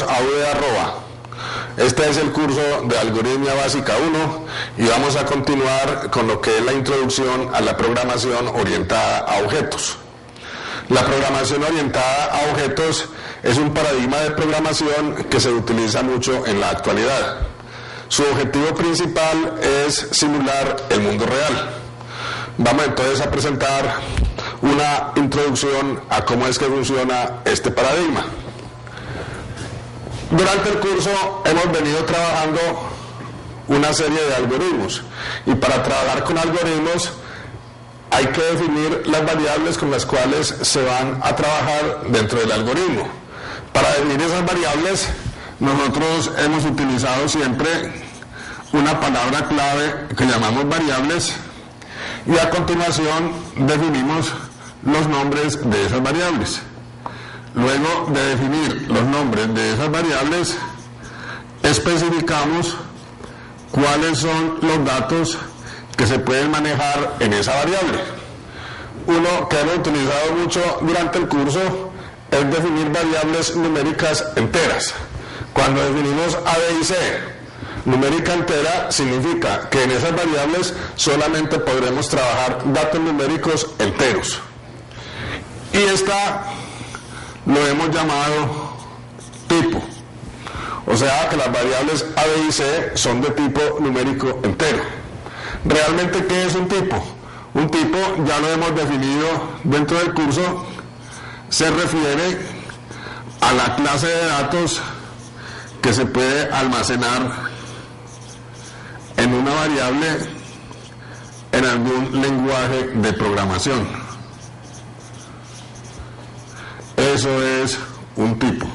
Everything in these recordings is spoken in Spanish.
a UDA. Este es el curso de Algoritmia Básica 1 y vamos a continuar con lo que es la introducción a la programación orientada a objetos. La programación orientada a objetos es un paradigma de programación que se utiliza mucho en la actualidad. Su objetivo principal es simular el mundo real. Vamos entonces a presentar una introducción a cómo es que funciona este paradigma. Durante el curso hemos venido trabajando una serie de algoritmos y para trabajar con algoritmos hay que definir las variables con las cuales se van a trabajar dentro del algoritmo. Para definir esas variables nosotros hemos utilizado siempre una palabra clave que llamamos variables y a continuación definimos los nombres de esas variables. Luego de definir los nombres de esas variables, especificamos cuáles son los datos que se pueden manejar en esa variable. Uno que hemos utilizado mucho durante el curso es definir variables numéricas enteras. Cuando definimos A, B y C, numérica entera significa que en esas variables solamente podremos trabajar datos numéricos enteros. Y esta lo hemos llamado tipo. O sea que las variables A, B y C son de tipo numérico entero. ¿Realmente qué es un tipo? Un tipo, ya lo hemos definido dentro del curso, se refiere a la clase de datos que se puede almacenar en una variable en algún lenguaje de programación. Eso es un tipo.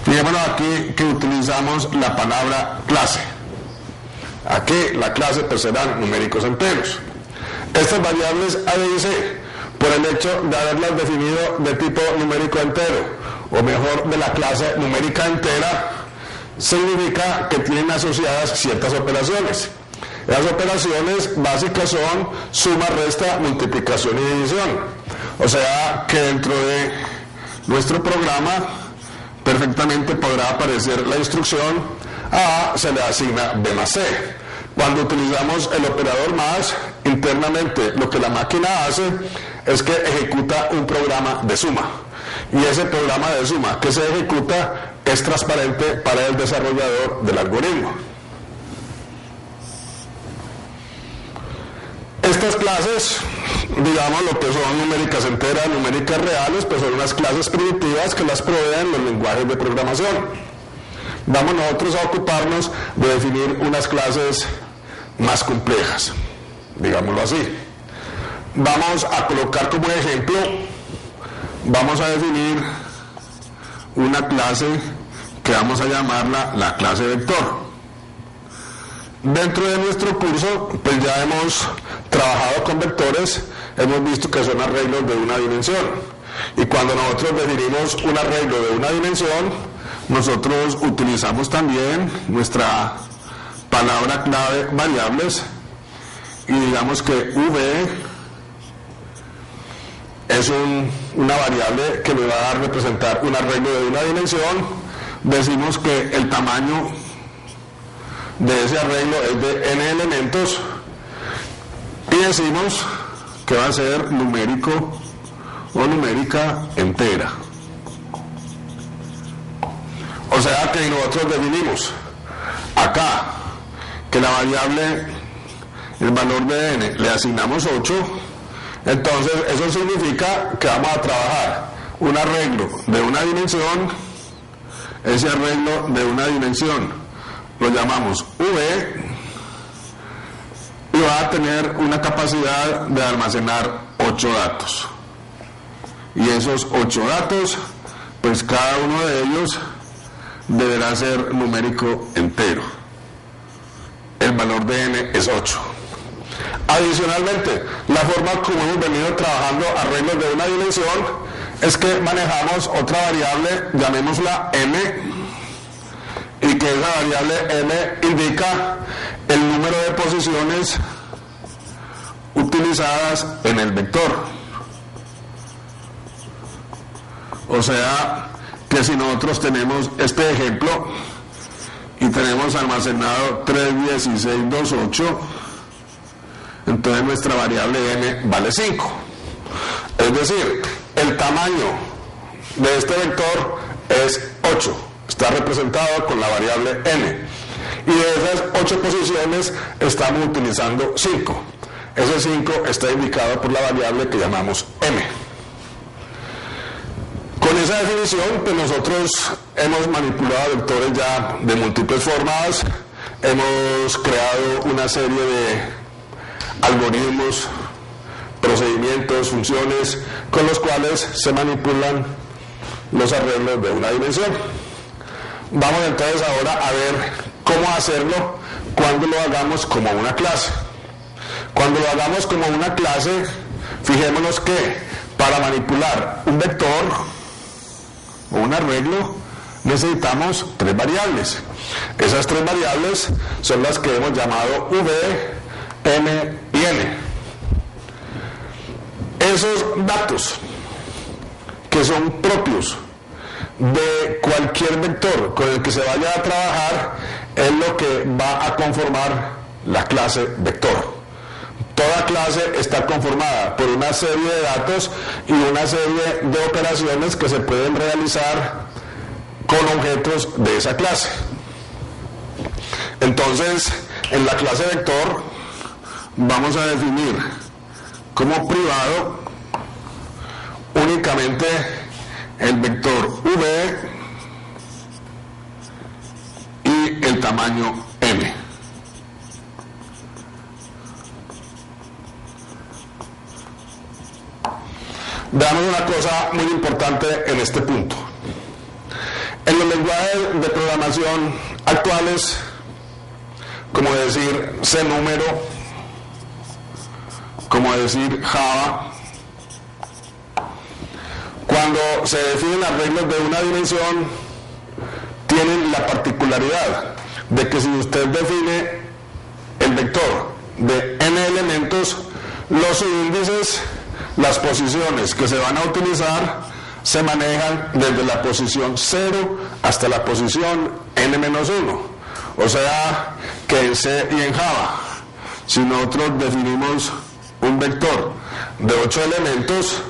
Fijémonos aquí que utilizamos la palabra clase. Aquí la clase pues serán numéricos enteros. Estas variables A, B y C, por el hecho de haberlas definido de tipo numérico entero, o mejor de la clase numérica entera, significa que tienen asociadas ciertas operaciones. Las operaciones básicas son suma, resta, multiplicación y división. O sea que dentro de nuestro programa perfectamente podrá aparecer la instrucción A se le asigna B más C. Cuando utilizamos el operador más, internamente lo que la máquina hace es que ejecuta un programa de suma. Y ese programa de suma que se ejecuta es transparente para el desarrollador del algoritmo. Estas clases, digamos lo que son numéricas enteras, numéricas reales, pues son unas clases primitivas que las proveen los lenguajes de programación. Vamos nosotros a ocuparnos de definir unas clases más complejas, digámoslo así. Vamos a colocar como ejemplo, vamos a definir una clase que vamos a llamarla la clase vector. Dentro de nuestro curso, pues ya hemos trabajado con vectores, hemos visto que son arreglos de una dimensión. Y cuando nosotros definimos un arreglo de una dimensión, nosotros utilizamos también nuestra palabra clave variables y digamos que V es una variable que me va a representar un arreglo de una dimensión. Decimos que el tamaño de ese arreglo es de n elementos y decimos que va a ser numérico o numérica entera. O sea que nosotros definimos acá que la variable, el valor de n, le asignamos 8, entonces eso significa que vamos a trabajar un arreglo de una dimensión. Ese arreglo de una dimensión lo llamamos V y va a tener una capacidad de almacenar 8 datos. Y esos 8 datos, pues cada uno de ellos deberá ser numérico entero. El valor de n es 8. Adicionalmente, la forma como hemos venido trabajando arreglos de una dimensión es que manejamos otra variable, llamémosla m, y que esa variable m indica el número de posiciones utilizadas en el vector. O sea, que si nosotros tenemos este ejemplo y tenemos almacenado 3, 16, 2, 8, entonces nuestra variable n vale 5. Es decir, el tamaño de este vector es 8. Está representado con la variable n. Y de esas 8 posiciones estamos utilizando 5. Ese 5 está indicado por la variable que llamamos m. Con esa definición, pues nosotros hemos manipulado vectores ya de múltiples formas, hemos creado una serie de algoritmos, procedimientos, funciones, con los cuales se manipulan los arreglos de una dimensión. Vamos entonces ahora a ver cómo hacerlo cuando lo hagamos como una clase. Cuando lo hagamos como una clase, fijémonos que para manipular un vector o un arreglo necesitamos 3 variables. Esas 3 variables son las que hemos llamado v, m y n. Esos datos que son propios de cualquier vector con el que se vaya a trabajar es lo que va a conformar la clase vector. Toda clase está conformada por una serie de datos y una serie de operaciones que se pueden realizar con objetos de esa clase. Entonces, en la clase vector vamos a definir como privado únicamente el vector v y el tamaño m. Veamos una cosa muy importante en este punto. En los lenguajes de programación actuales, como decir C número, como decir Java, cuando se definen arreglos de una dimensión, tienen la particularidad de que si usted define el vector de n elementos, los subíndices, las posiciones que se van a utilizar, se manejan desde la posición 0 hasta la posición n-1. O sea, que en C y en Java, si nosotros definimos un vector de 8 elementos,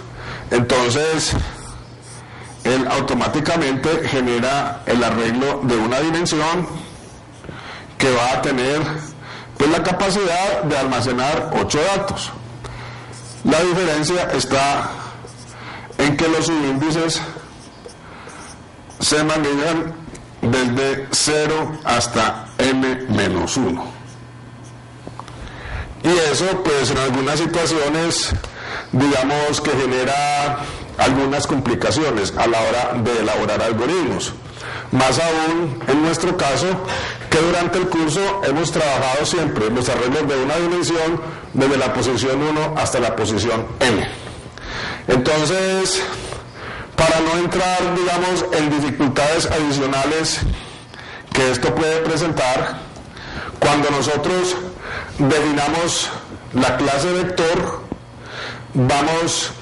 entonces él automáticamente genera el arreglo de una dimensión que va a tener pues la capacidad de almacenar 8 datos. La diferencia está en que los subíndices se manejan desde 0 hasta n-1. Y eso, pues en algunas situaciones, digamos que genera algunas complicaciones a la hora de elaborar algoritmos. Más aún en nuestro caso, que durante el curso hemos trabajado siempre los arreglos de una dimensión desde la posición 1 hasta la posición n. Entonces, para no entrar, digamos, en dificultades adicionales que esto puede presentar, cuando nosotros definamos la clase vector, vamos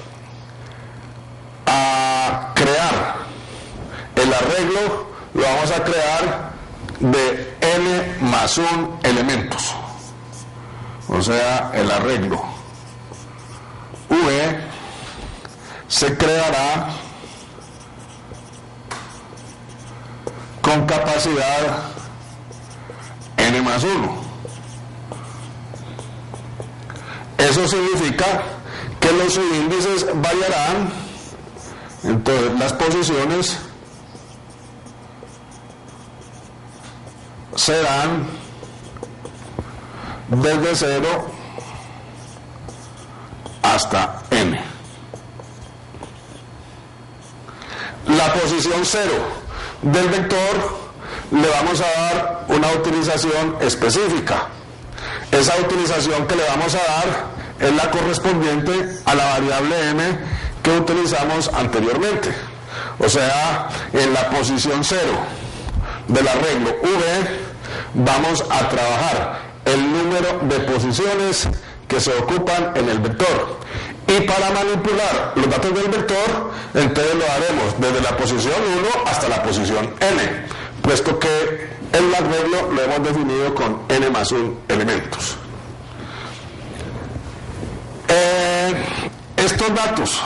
a crear el arreglo, lo vamos a crear de n más 1 elementos. O sea, el arreglo v se creará con capacidad n más 1. Eso significa que los subíndices variarán, entonces las posiciones serán desde 0 hasta n. La posición 0 del vector le vamos a dar una utilización específica. Esa utilización que le vamos a dar es la correspondiente a la variable m que utilizamos anteriormente. O sea, en la posición 0 del arreglo V, vamos a trabajar el número de posiciones que se ocupan en el vector. Y para manipular los datos del vector, entonces lo haremos desde la posición 1 hasta la posición n, puesto que el arreglo lo hemos definido con n más 1 elementos. Estos datos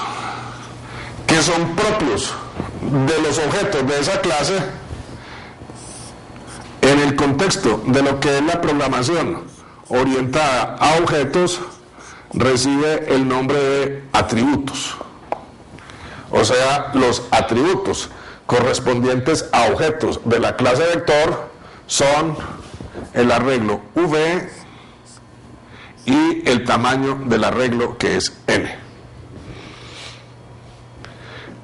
que son propios de los objetos de esa clase, en el contexto de lo que es la programación orientada a objetos, recibe el nombre de atributos. O sea, los atributos correspondientes a objetos de la clase vector son el arreglo V y el tamaño del arreglo, que es n.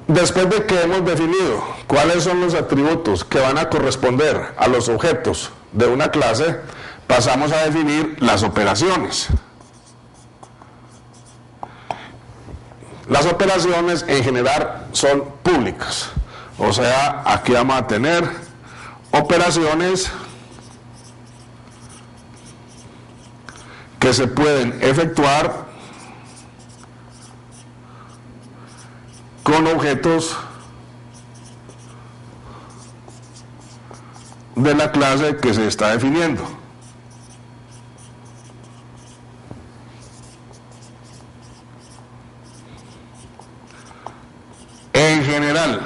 Después de que hemos definido cuáles son los atributos que van a corresponder a los objetos de una clase, pasamos a definir las operaciones. Las operaciones en general son públicas, o sea, aquí vamos a tener operaciones que se pueden efectuar con objetos de la clase que se está definiendo. En general,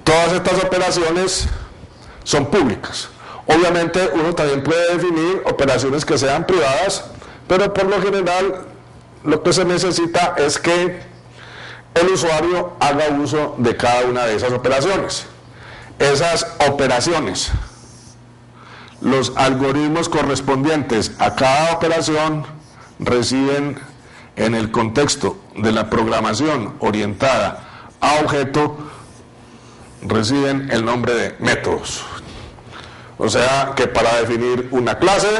todas estas operaciones son públicas. Obviamente uno también puede definir operaciones que sean privadas, pero por lo general lo que se necesita es que el usuario haga uso de cada una de esas operaciones. Esas operaciones, los algoritmos correspondientes a cada operación, reciben en el contexto de la programación orientada a objeto, reciben el nombre de métodos. O sea que para definir una clase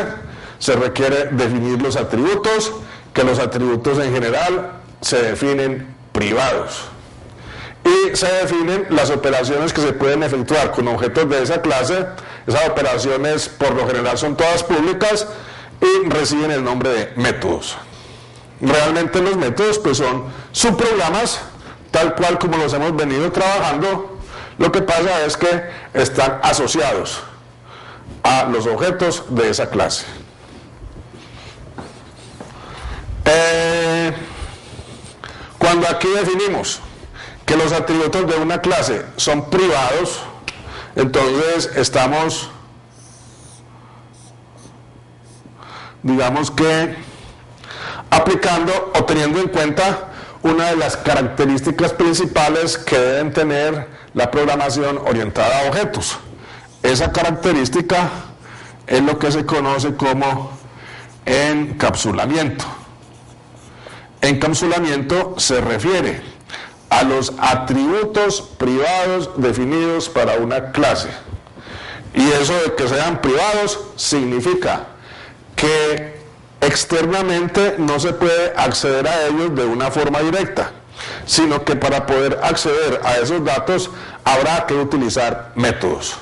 se requiere definir los atributos, que los atributos en general se definen privados. Y se definen las operaciones que se pueden efectuar con objetos de esa clase. Esas operaciones por lo general son todas públicas y reciben el nombre de métodos. Realmente los métodos pues son subprogramas, tal cual como los hemos venido trabajando. Lo que pasa es que están asociados a los objetos de esa clase. Cuando aquí definimos que los atributos de una clase son privados, entonces estamos, digamos que, aplicando o teniendo en cuenta una de las características principales que deben tener la programación orientada a objetos. Esa característica es lo que se conoce como encapsulamiento. Encapsulamiento se refiere a los atributos privados definidos para una clase. Y eso de que sean privados significa que externamente no se puede acceder a ellos de una forma directa, sino que para poder acceder a esos datos habrá que utilizar métodos.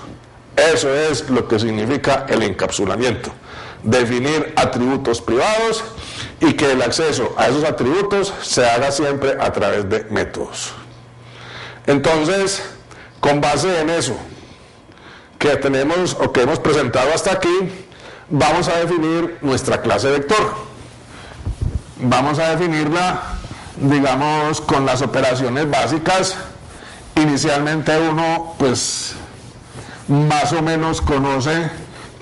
Eso es lo que significa el encapsulamiento. Definir atributos privados y que el acceso a esos atributos se haga siempre a través de métodos. Entonces, con base en eso que tenemos o que hemos presentado hasta aquí, vamos a definir nuestra clase vector. Vamos a definirla, digamos, con las operaciones básicas. Inicialmente uno, pues, más o menos conoce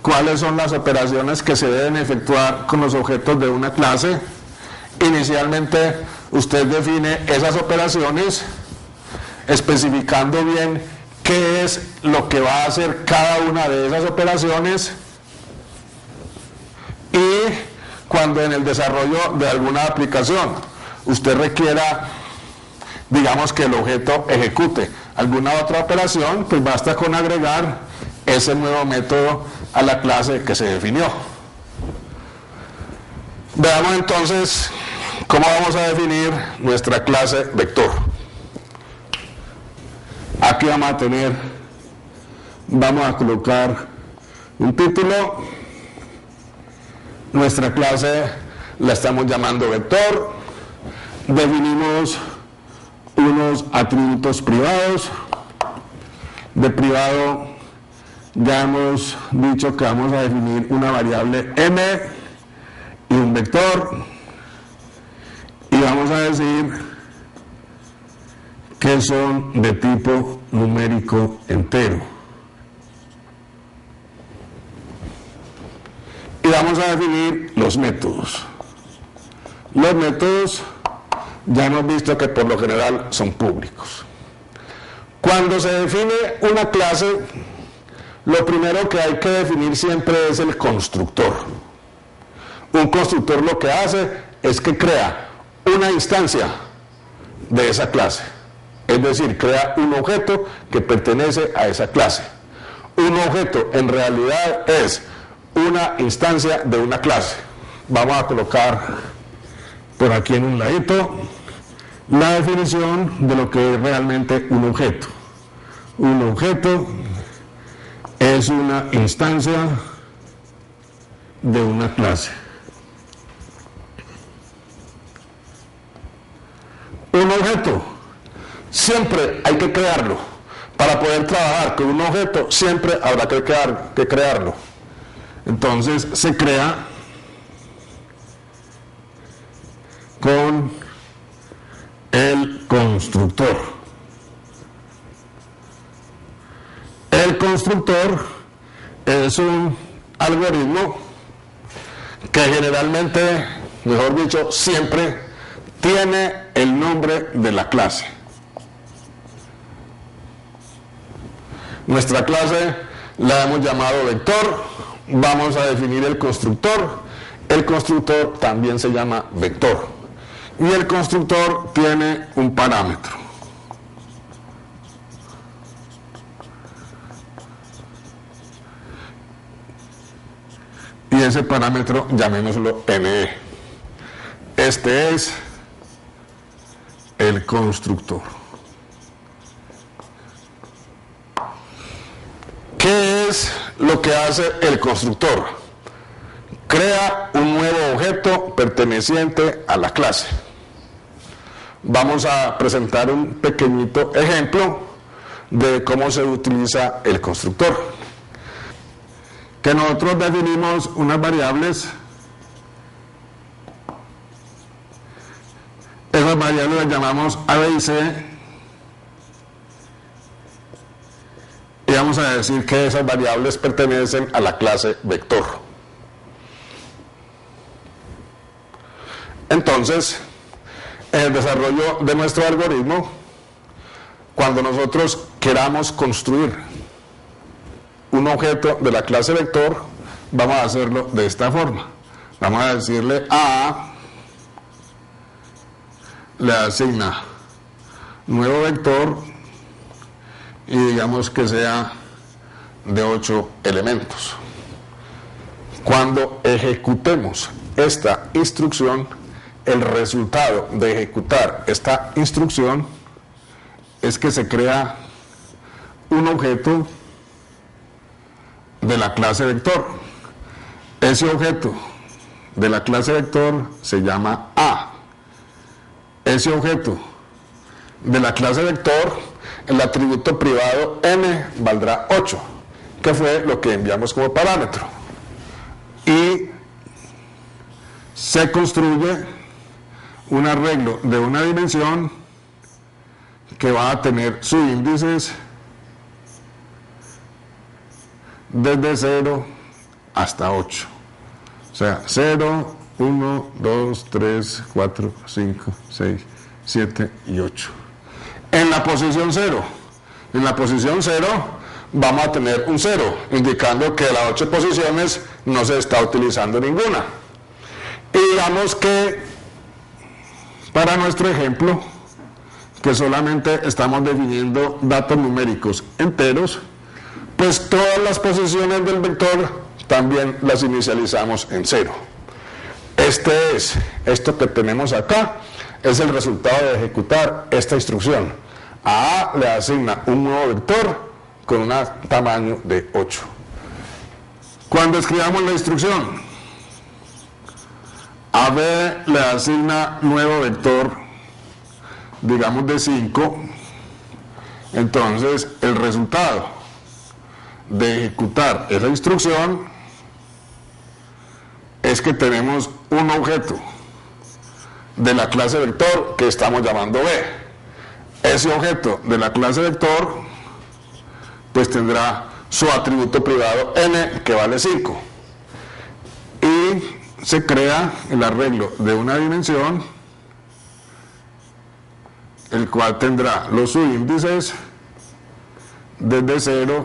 cuáles son las operaciones que se deben efectuar con los objetos de una clase. Inicialmente usted define esas operaciones especificando bien qué es lo que va a hacer cada una de esas operaciones, y cuando en el desarrollo de alguna aplicación usted requiera, digamos, que el objeto ejecute alguna otra operación, pues basta con agregar ese nuevo método a la clase que se definió. Veamos entonces cómo vamos a definir nuestra clase vector. Aquí vamos a colocar un título. Nuestra clase la estamos llamando vector. Definimos unos atributos privados. De privado ya hemos dicho que vamos a definir una variable m y un vector, y vamos a decir que son de tipo numérico entero. Y vamos a definir los métodos. Los métodos ya hemos visto que por lo general son públicos. Cuando se define una clase, lo primero que hay que definir siempre es el constructor. Un constructor lo que hace es que crea una instancia de esa clase. Es decir, crea un objeto que pertenece a esa clase. Un objeto en realidad es una instancia de una clase. Vamos a colocar por aquí en un ladito la definición de lo que es realmente un objeto. Un objeto es una instancia de una clase. Un objeto siempre hay que crearlo. Para poder trabajar con un objeto siempre habrá que crearlo. Entonces se crea con el constructor. El constructor es un algoritmo que generalmente, mejor dicho, siempre tiene el nombre de la clase. Nuestra clase la hemos llamado vector. Vamos a definir el constructor. El constructor también se llama vector. Y el constructor tiene un parámetro. Y ese parámetro llamémoslo NE. Este es el constructor. ¿Qué es lo que hace el constructor? Crea un nuevo objeto perteneciente a la clase. Vamos a presentar un pequeñito ejemplo de cómo se utiliza el constructor. Que nosotros definimos unas variables. Esas variables las llamamos A, B y C. Y vamos a decir que esas variables pertenecen a la clase vector. Entonces, en el desarrollo de nuestro algoritmo, cuando nosotros queramos construir un objeto de la clase vector, vamos a hacerlo de esta forma. Vamos a decirle A, le asigna nuevo vector y digamos que sea de 8 elementos. Cuando ejecutemos esta instrucción, el resultado de ejecutar esta instrucción es que se crea un objeto de la clase vector. Ese objeto de la clase vector se llama A. Ese objeto de la clase vector, el atributo privado m valdrá 8, que fue lo que enviamos como parámetro. Y se construye un arreglo de una dimensión que va a tener subíndices desde 0 hasta 8. O sea, 0, 1, 2, 3, 4, 5, 6, 7 y 8. En la posición 0. En la posición 0 vamos a tener un 0, indicando que de las 8 posiciones no se está utilizando ninguna. Y digamos que para nuestro ejemplo, que solamente estamos definiendo datos numéricos enteros, pues todas las posiciones del vector también las inicializamos en 0. Esto que tenemos acá es el resultado de ejecutar esta instrucción. A A le asigna un nuevo vector con un tamaño de 8. Cuando escribamos la instrucción, a B le asigna nuevo vector, digamos de 5, entonces el resultado de ejecutar esa instrucción es que tenemos un objeto de la clase vector que estamos llamando B. Ese objeto de la clase vector pues tendrá su atributo privado n, que vale 5, y se crea el arreglo de una dimensión, el cual tendrá los subíndices desde 0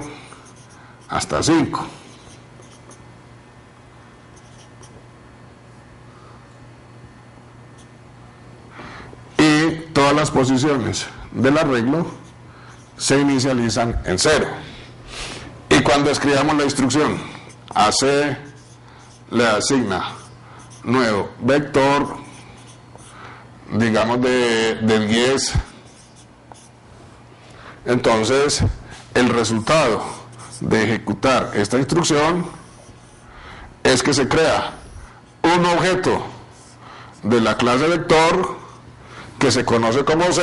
hasta 5. Y todas las posiciones del arreglo se inicializan en 0. Y cuando escribamos la instrucción, a C le asigna nuevo vector, digamos de 10, entonces el resultado de ejecutar esta instrucción es que se crea un objeto de la clase vector que se conoce como C,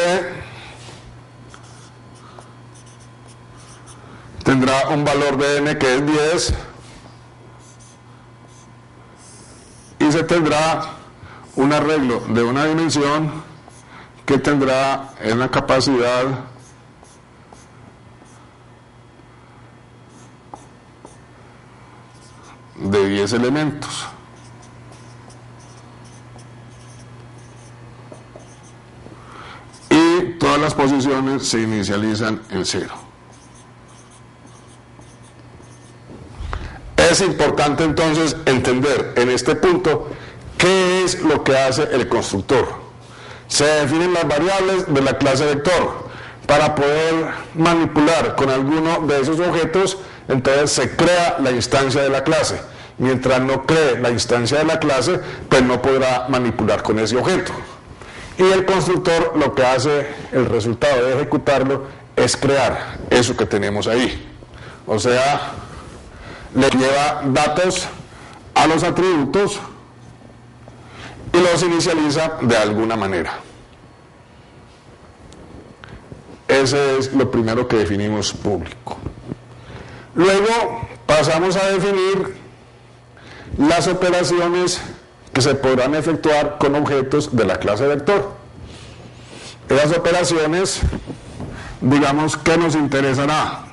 tendrá un valor de n que es 10, y se tendrá un arreglo de una dimensión que tendrá una capacidad de 10 elementos. Y todas las posiciones se inicializan en 0. Es importante entonces entender en este punto qué es lo que hace el constructor. Se definen las variables de la clase vector. Para poder manipular con alguno de esos objetos, entonces se crea la instancia de la clase. Mientras no cree la instancia de la clase, pues no podrá manipular con ese objeto. Y el constructor lo que hace, el resultado de ejecutarlo, es crear eso que tenemos ahí. O sea, le lleva datos a los atributos y los inicializa de alguna manera. Ese es lo primero que definimos público. Luego pasamos a definir las operaciones que se podrán efectuar con objetos de la clase vector. Esas operaciones, digamos, ¿qué nos interesará?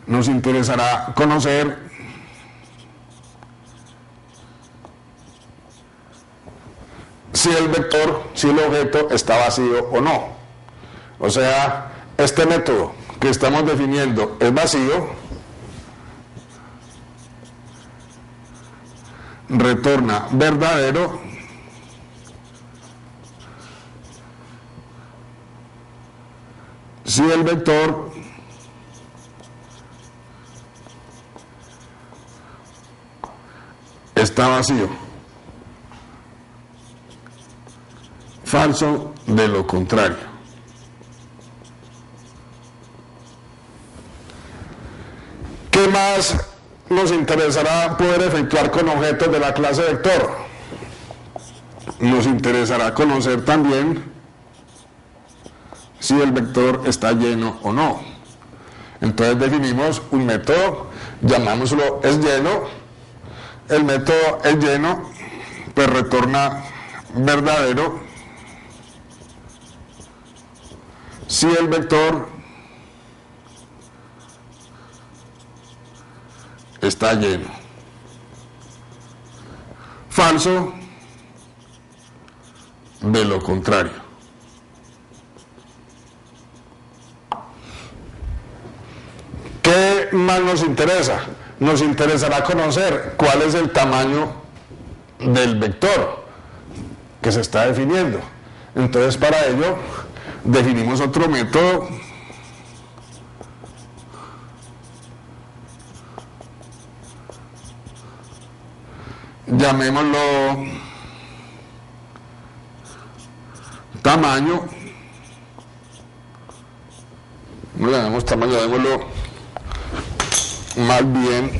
Nos interesará conocer si el vector, si el objeto está vacío o no. O sea, este método que estamos definiendo es vacío, retorna verdadero, si el vector está vacío, falso de lo contrario. ¿Qué más nos interesará poder efectuar con objetos de la clase vector? Nos interesará conocer también si el vector está lleno o no. Entonces definimos un método, llamámoslo es lleno. El método es lleno, pues retorna verdadero si el vector está lleno. Falso de lo contrario. ¿Qué más nos interesa? Nos interesará conocer cuál es el tamaño del vector que se está definiendo. Entonces, para ello, definimos otro método llamémoslo tamaño No le damos tamaño, démoslo más bien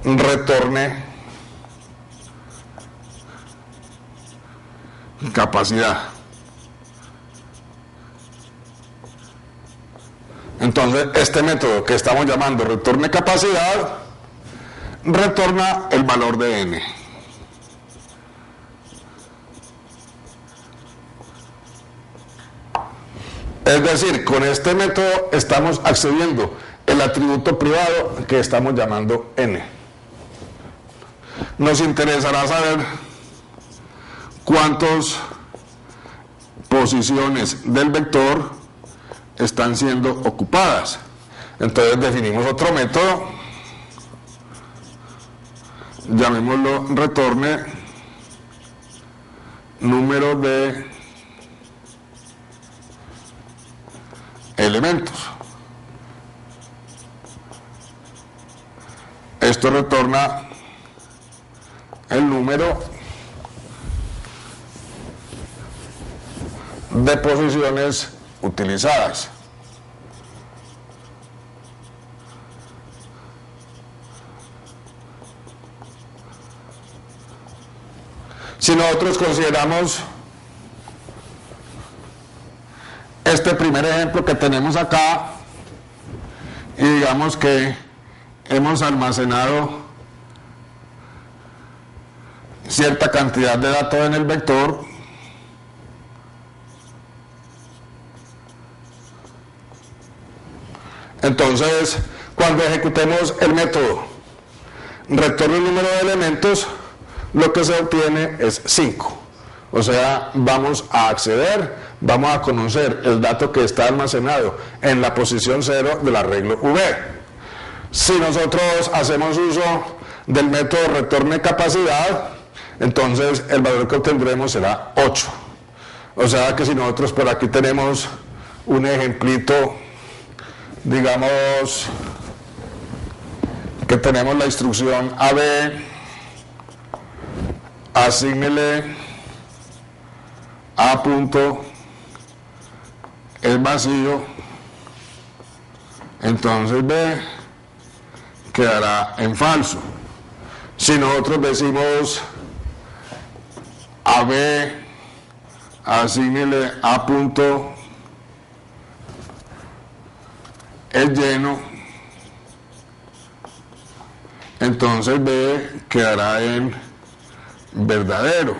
retorne capacidad. Entonces, este método que estamos llamando retorne capacidad retorna el valor de n. Es decir, con este método estamos accediendo el atributo privado que estamos llamando n. Nos interesará saber cuántas posiciones del vector están siendo ocupadas. Entonces definimos otro método, llamémoslo retorne número de elementos. Esto retorna el número de posiciones utilizadas. Si nosotros consideramos este primer ejemplo que tenemos acá y digamos que hemos almacenado cierta cantidad de datos en el vector, entonces cuando ejecutemos el método retorno el número de elementos, lo que se obtiene es 5. O sea, vamos a acceder, vamos a conocer el dato que está almacenado en la posición 0 del arreglo V. Si nosotros hacemos uso del método retorne capacidad, entonces el valor que obtendremos será 8. O sea que si nosotros por aquí tenemos un ejemplito, digamos que tenemos la instrucción AB, asígnele A punto es vacío, entonces B quedará en falso. Si nosotros decimos AB, asígnele A punto es lleno, entonces B quedará en verdadero.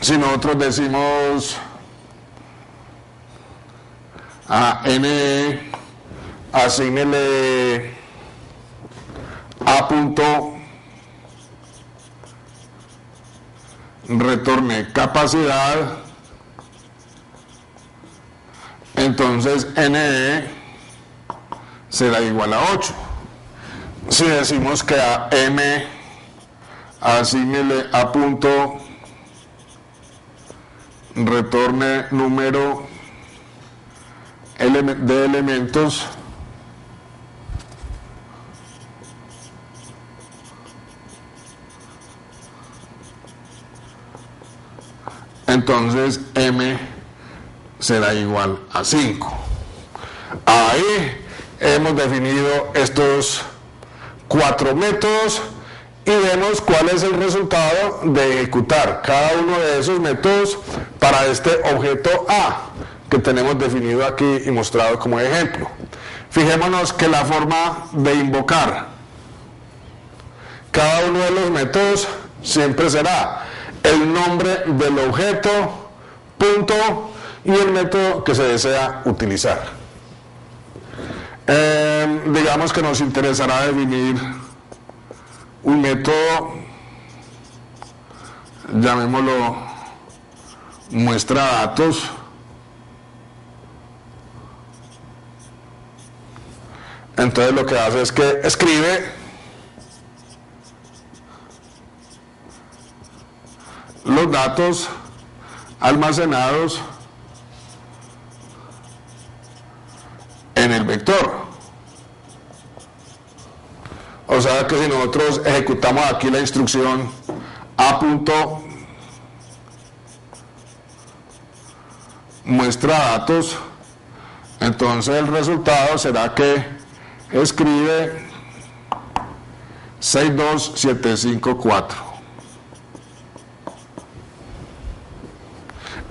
Si nosotros decimos a NE, asígnele A punto retorne capacidad, entonces NE será igual a 8. Si decimos que a M, asígnele A punto retorne número de elementos, entonces M será igual a 5. Ahí hemos definido estos 4 métodos y vemos cuál es el resultado de ejecutar cada uno de esos métodos para este objeto A que tenemos definido aquí y mostrado como ejemplo. Fijémonos que la forma de invocar cada uno de los métodos siempre será el nombre del objeto, punto, y el método que se desea utilizar. Digamos que nos interesará definir un método, llamémoslo muestra datos, entonces lo que hace es que escribe los datos almacenados en el vector. O sea que si nosotros ejecutamos aquí la instrucción A punto muestra datos, entonces el resultado será que escribe 62754.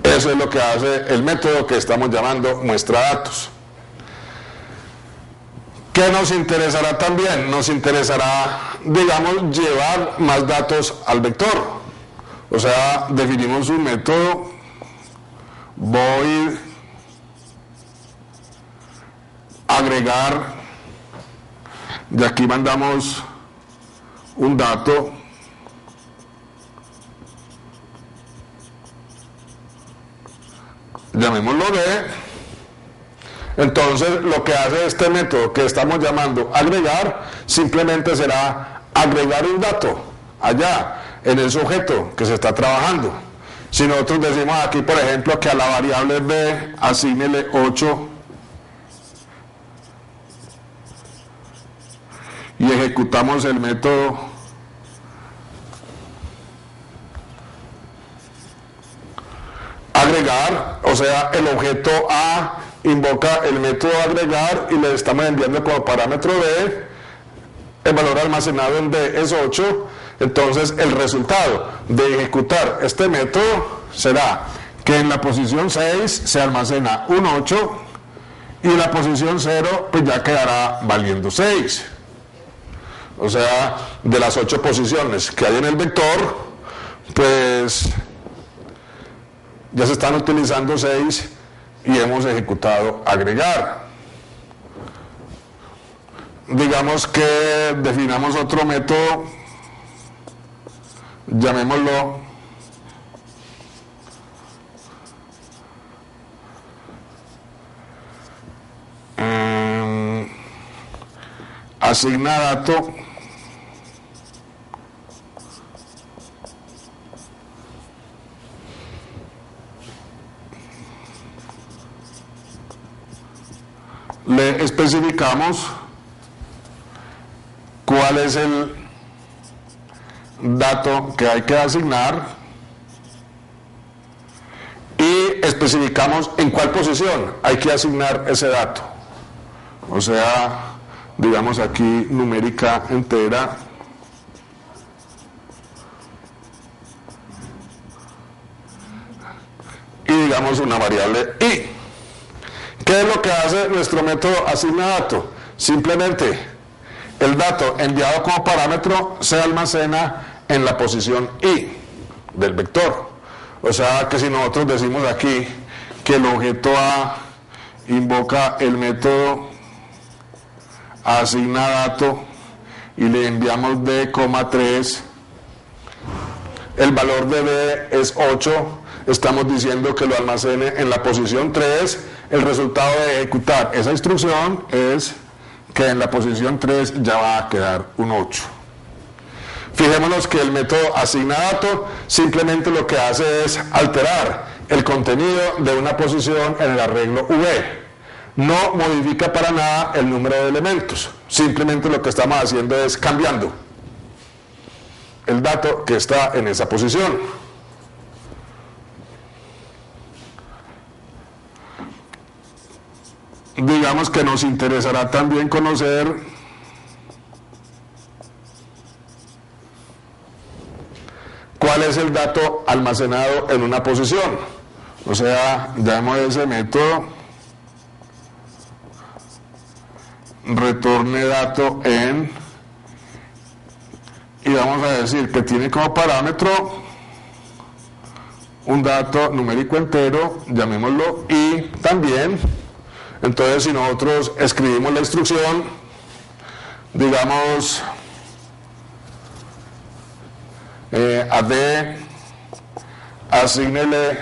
Eso es lo que hace el método que estamos llamando muestra datos. ¿Qué nos interesará también? Nos interesará, digamos, llevar más datos al vector. O sea, definimos un método void agregar, de aquí mandamos un dato, llamémoslo D. Entonces lo que hace este método que estamos llamando agregar simplemente será agregar un dato allá en el sujeto que se está trabajando. Si nosotros decimos aquí, por ejemplo, que a la variable B asígnele 8 y ejecutamos el método agregar, o sea, el objeto A invoca el método agregar y le estamos enviando como parámetro D, el valor almacenado en D es 8, entonces el resultado de ejecutar este método será que en la posición 6 se almacena un 8 y en la posición 0 pues ya quedará valiendo 6. O sea, de las 8 posiciones que hay en el vector, pues ya se están utilizando 6 y hemos ejecutado agregar. Digamos que definamos otro método, llamémoslo asigna dato le especificamos cuál es el dato que hay que asignar y especificamos en cuál posición hay que asignar ese dato. O sea, digamos aquí numérica entera y digamos una variable i. ¿Qué es lo que hace nuestro método asigna dato? Simplemente el dato enviado como parámetro se almacena en la posición i del vector. O sea que si nosotros decimos aquí que el objeto A invoca el método asigna dato y le enviamos D,3, el valor de D es 8, estamos diciendo que lo almacene en la posición 3, el resultado de ejecutar esa instrucción es que en la posición 3 ya va a quedar un 8. Fijémonos que el método asigna dato simplemente lo que hace es alterar el contenido de una posición en el arreglo V. No modifica para nada el número de elementos, simplemente lo que estamos haciendo es cambiando el dato que está en esa posición. Digamos que nos interesará también conocer cuál es el dato almacenado en una posición. O sea, llamemos ese método retorne dato en, y vamos a decir que tiene como parámetro un dato numérico entero, llamémoslo y también. Entonces si nosotros escribimos la instrucción, digamos a D asígnele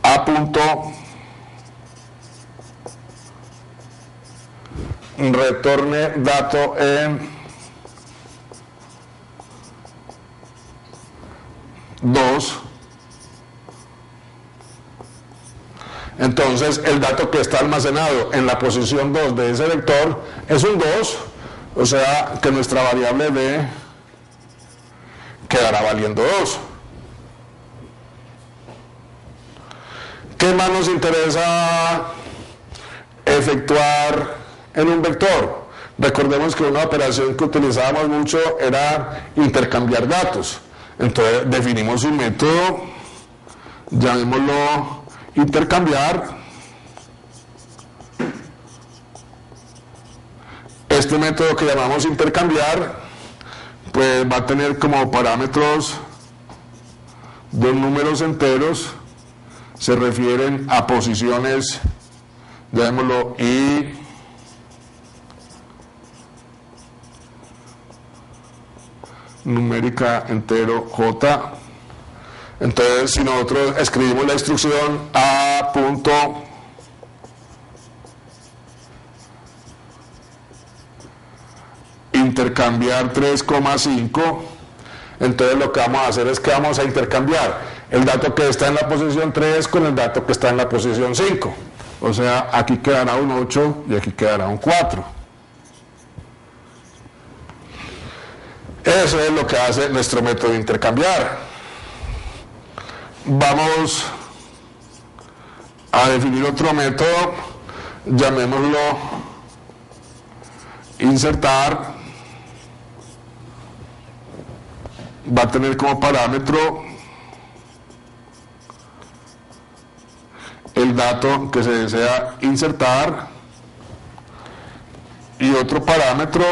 a punto retorne dato en 2. Entonces el dato que está almacenado en la posición 2 de ese vector es un 2, o sea que nuestra variable D quedará valiendo 2. ¿Qué más nos interesa efectuar en un vector? Recordemos que una operación que utilizábamos mucho era intercambiar datos. Entonces definimos un método, llamémoslo intercambiar. Este método que llamamos intercambiar, pues va a tener como parámetros dos números enteros, se refieren a posiciones, llamémoslo I, numérica entero J. Entonces, si nosotros escribimos la instrucción A punto intercambiar 3,5, entonces lo que vamos a hacer es que vamos a intercambiar el dato que está en la posición 3 con el dato que está en la posición 5. O sea, aquí quedará un 8 y aquí quedará un 4. Eso es lo que hace nuestro método de intercambiar. Vamos a definir otro método, llamémoslo insertar. Va a tener como parámetro el dato que se desea insertar y otro parámetro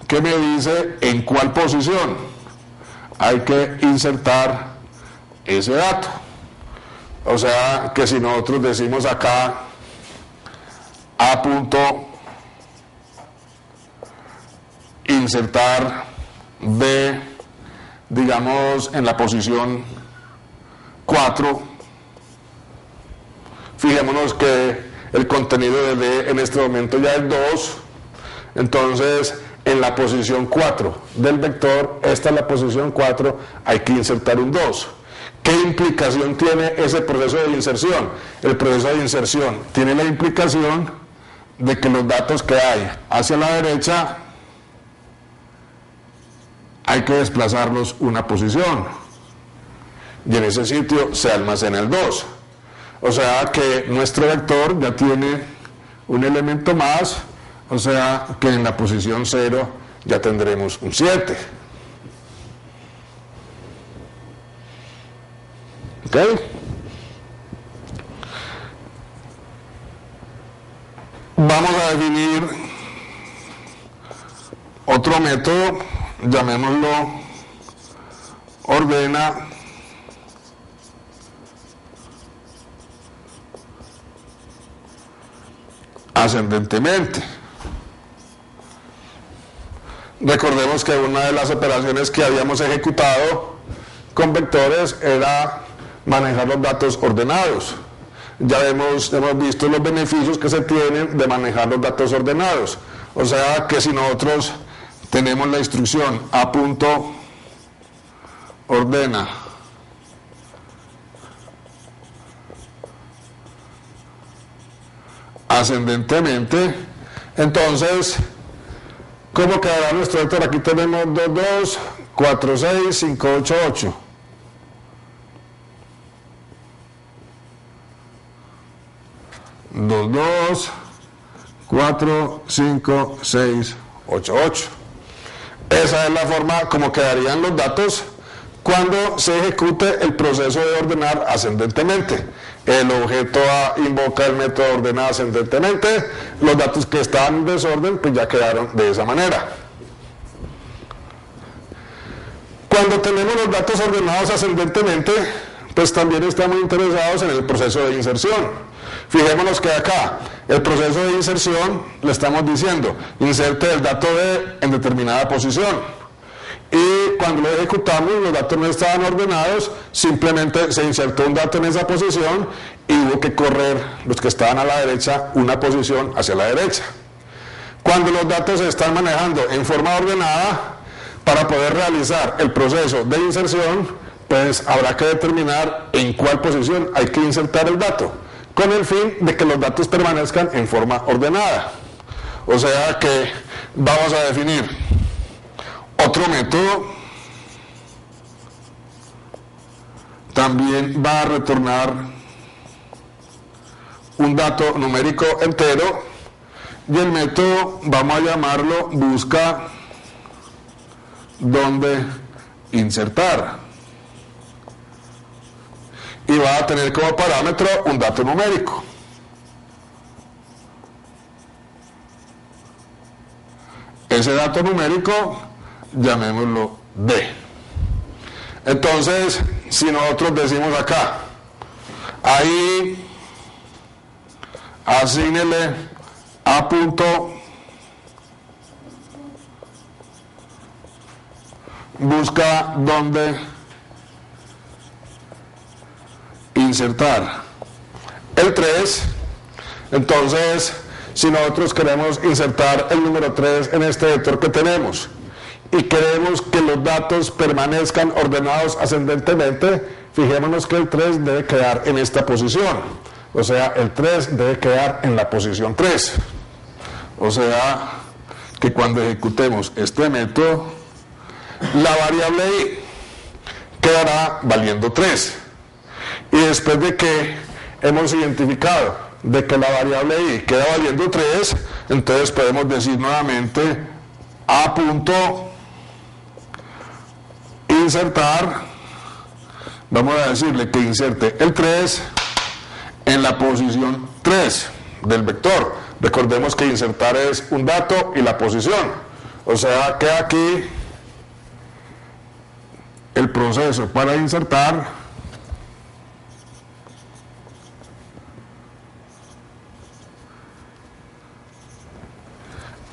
que me dice en cuál posición hay que insertar ese dato. O sea que si nosotros decimos acá A punto insertar B, digamos en la posición 4, fijémonos que el contenido de D en este momento ya es 2, entonces en la posición 4 del vector, esta es la posición 4, hay que insertar un 2. ¿Qué implicación tiene ese proceso de inserción? El proceso de inserción tiene la implicación de que los datos que hay hacia la derecha hay que desplazarlos una posición y en ese sitio se almacena el 2. O sea que nuestro vector ya tiene un elemento más, o sea que en la posición 0 ya tendremos un 7. ¿Ok? Vamos a definir otro método, llamémoslo ordena ascendentemente. Recordemos que una de las operaciones que habíamos ejecutado con vectores era manejar los datos ordenados. Ya hemos visto los beneficios que se tienen de manejar los datos ordenados. O sea que si nosotros tenemos la instrucción A punto ordena ascendentemente, entonces ¿cómo quedará nuestro vector? Aquí tenemos 2, 2, 4, 6, 5, 8, 8. Dos, 2, 4, 5, 6, 8, 8. Esa es la forma como quedarían los datos cuando se ejecute el proceso de ordenar ascendentemente. El objeto A invoca el método ordenar ascendentemente, los datos que estaban en desorden pues ya quedaron de esa manera. Cuando tenemos los datos ordenados ascendentemente, pues también estamos interesados en el proceso de inserción. Fijémonos que acá, el proceso de inserción, le estamos diciendo, inserte el dato D en determinada posición. Y cuando lo ejecutamos, los datos no estaban ordenados, simplemente se insertó un dato en esa posición y hubo que correr los que estaban a la derecha una posición hacia la derecha. Cuando los datos se están manejando en forma ordenada, para poder realizar el proceso de inserción, pues habrá que determinar en cuál posición hay que insertar el dato, con el fin de que los datos permanezcan en forma ordenada. O sea que vamos a definir otro método, también va a retornar un dato numérico entero, y el método vamos a llamarlo busca dónde insertar, y va a tener como parámetro un dato numérico. Ese dato numérico llamémoslo D. Entonces, si nosotros decimos acá, ahí asígnele a punto busca dónde insertar el 3, entonces si nosotros queremos insertar el número 3 en este vector que tenemos y queremos que los datos permanezcan ordenados ascendentemente, fijémonos que el 3 debe quedar en esta posición, o sea, el 3 debe quedar en la posición 3, o sea, que cuando ejecutemos este método, la variable i quedará valiendo 3, y después de que hemos identificado de que la variable i queda valiendo 3, entonces podemos decir nuevamente a punto insertar, vamos a decirle que inserte el 3 en la posición 3 del vector. Recordemos que insertar es un dato y la posición, o sea que aquí el proceso para insertar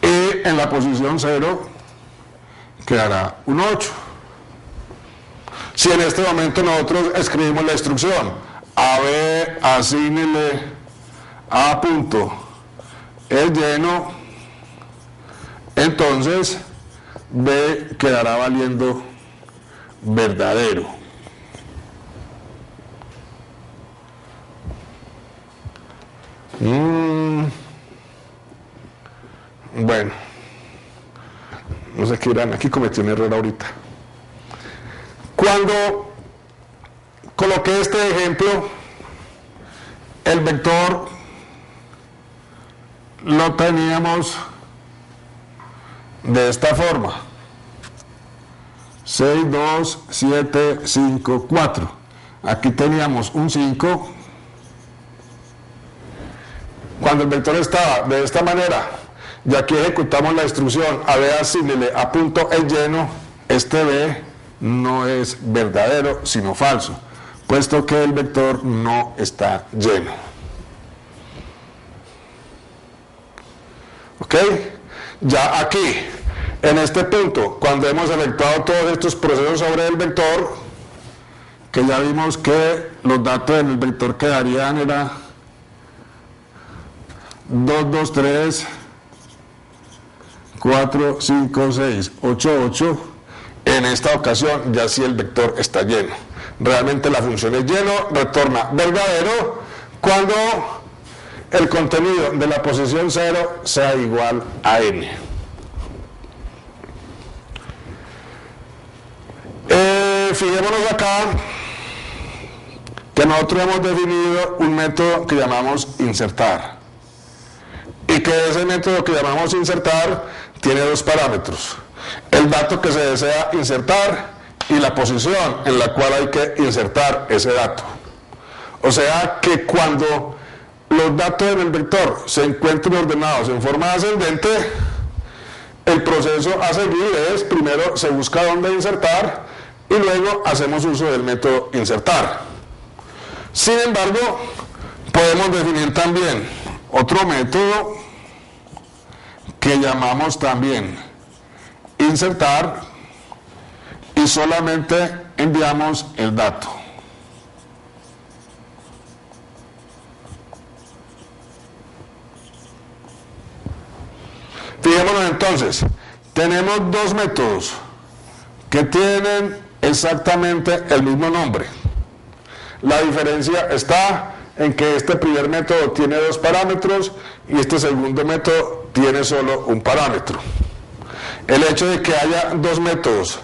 y en la posición 0 quedará un 8. Si en este momento nosotros escribimos la instrucción AB asígnele a punto el lleno, entonces B quedará valiendo verdadero. Bueno, no sé qué dirán, aquí cometí un error ahorita. Cuando coloqué este ejemplo, el vector lo teníamos de esta forma: 6, 2, 7, 5, 4. Aquí teníamos un 5. Cuando el vector estaba de esta manera, y aquí ejecutamos la instrucción AB asígnele a punto el lleno, este B no es verdadero sino falso, puesto que el vector no está lleno. ¿Ok? Ya aquí, en este punto, cuando hemos efectuado todos estos procesos sobre el vector, que ya vimos que los datos en el vector quedarían era 2, 2, 3, 4, 5, 6, 8, 8. En esta ocasión ya sí el vector está lleno. Realmente la función es lleno, retorna verdadero cuando el contenido de la posición 0 sea igual a n. Fijémonos acá que nosotros hemos definido un método que llamamos insertar, y que ese método que llamamos insertar tiene dos parámetros: el dato que se desea insertar y la posición en la cual hay que insertar ese dato. O sea que cuando los datos en el vector se encuentren ordenados en forma ascendente, el proceso a seguir es: primero se busca dónde insertar y luego hacemos uso del método insertar. Sin embargo, podemos definir también otro método que llamamos también insertar, y solamente enviamos el dato. Fijémonos entonces, tenemos dos métodos que tienen exactamente el mismo nombre. La diferencia está en que este primer método tiene dos parámetros y este segundo método tiene solo un parámetro. El hecho de que haya dos métodos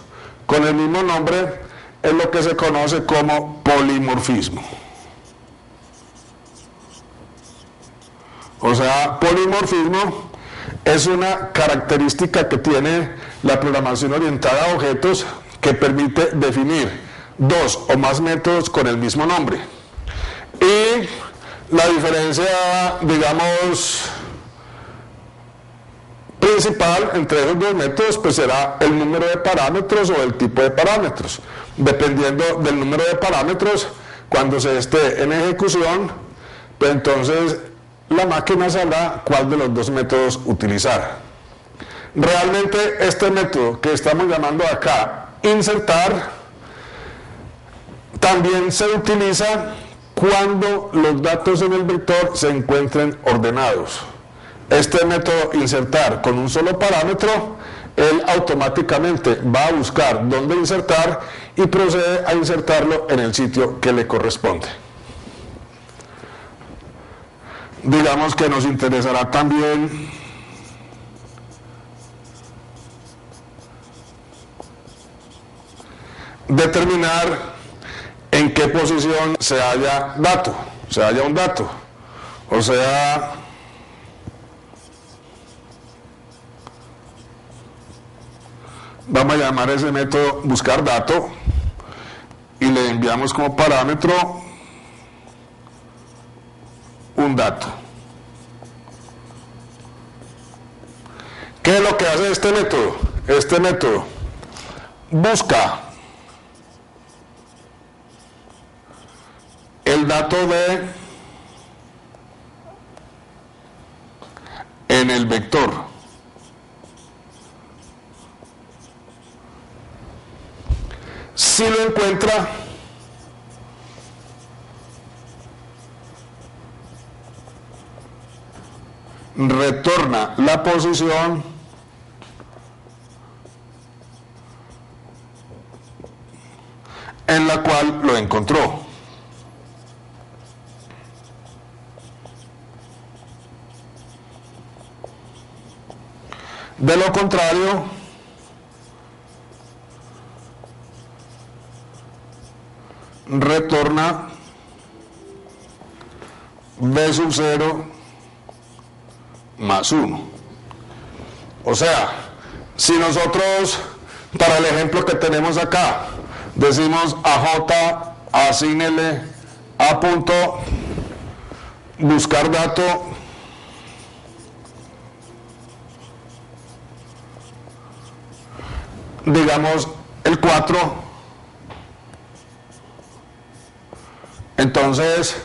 con el mismo nombre es lo que se conoce como polimorfismo. O sea, polimorfismo es una característica que tiene la programación orientada a objetos que permite definir dos o más métodos con el mismo nombre. Y la diferencia, digamos, principal entre esos dos métodos pues será el número de parámetros o el tipo de parámetros. Dependiendo del número de parámetros, cuando se esté en ejecución, pues entonces la máquina sabrá cuál de los dos métodos utilizar. Realmente este método que estamos llamando acá insertar también se utiliza cuando los datos en el vector se encuentren ordenados. Este método insertar con un solo parámetro, él automáticamente va a buscar dónde insertar y procede a insertarlo en el sitio que le corresponde. Digamos que nos interesará también determinar en qué posición se halla un dato. O sea, vamos a llamar ese método buscar dato y le enviamos como parámetro un dato. ¿Qué es lo que hace este método? Este método busca el dato en el vector. Si lo encuentra, retorna la posición en la cual lo encontró. De lo contrario, retorna b sub 0 más 1. O sea, si nosotros, para el ejemplo que tenemos acá, decimos a J, asígnele a punto, buscar dato, digamos el 4, entonces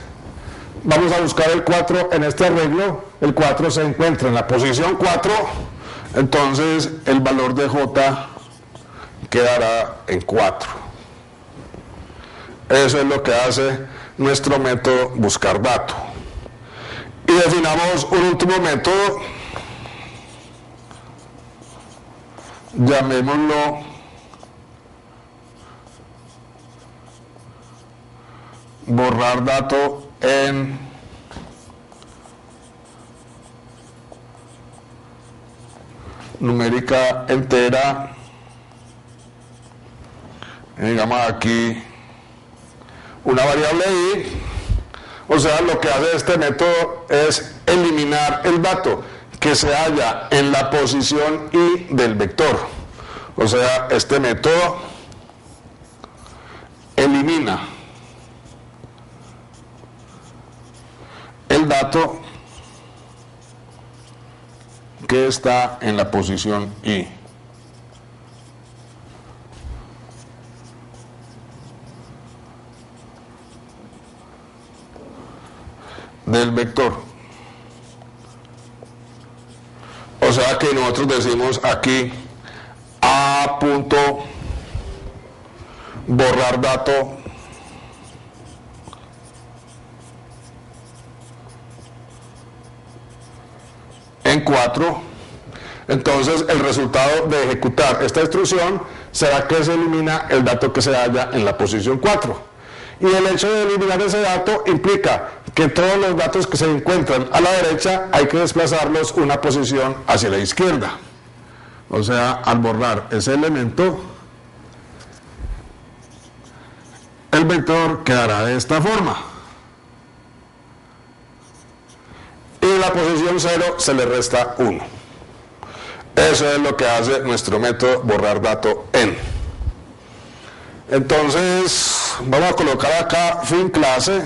vamos a buscar el 4 en este arreglo. El 4 se encuentra en la posición 4, entonces el valor de J quedará en 4. Eso es lo que hace nuestro método buscar dato. Y definamos un último método, llamémoslo borrar dato en numérica entera, digamos aquí una variable i. O sea, lo que hace este método es eliminar el dato que se halla en la posición i del vector. O sea, este método elimina el dato que está en la posición i. Del vector. O sea que nosotros decimos aquí a punto borrar dato en 4. Entonces el resultado de ejecutar esta instrucción será que se elimina el dato que se halla en la posición 4. Y el hecho de eliminar ese dato implica que todos los datos que se encuentran a la derecha hay que desplazarlos una posición hacia la izquierda. O sea, al borrar ese elemento, el vector quedará de esta forma. Y la posición 0 se le resta 1. Eso es lo que hace nuestro método borrar dato en. Entonces, vamos a colocar acá fin clase.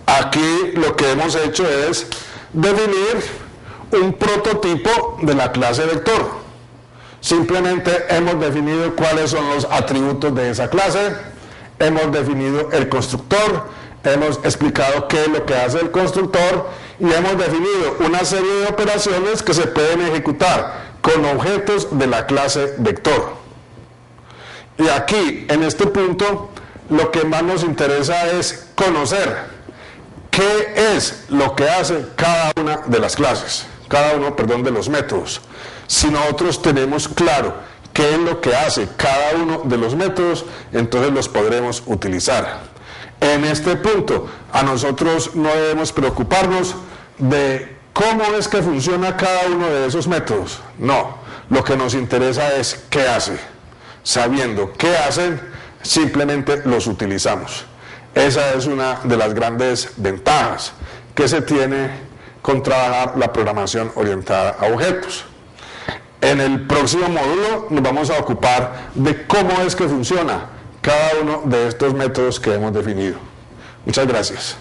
Aquí lo que hemos hecho es definir un prototipo de la clase vector. Simplemente hemos definido cuáles son los atributos de esa clase, hemos definido el constructor, hemos explicado qué es lo que hace el constructor y hemos definido una serie de operaciones que se pueden ejecutar con objetos de la clase vector. Y aquí, en este punto, lo que más nos interesa es conocer qué es lo que hace cada una de las clases, cada uno, perdón, de los métodos. Si nosotros tenemos claro qué es lo que hace cada uno de los métodos, entonces los podremos utilizar. En este punto, a nosotros no debemos preocuparnos de cómo es que funciona cada uno de esos métodos. No, lo que nos interesa es qué hace. Sabiendo qué hacen, simplemente los utilizamos. Esa es una de las grandes ventajas que se tiene con trabajar la programación orientada a objetos. En el próximo módulo nos vamos a ocupar de cómo es que funciona cada uno de estos métodos que hemos definido. Muchas gracias.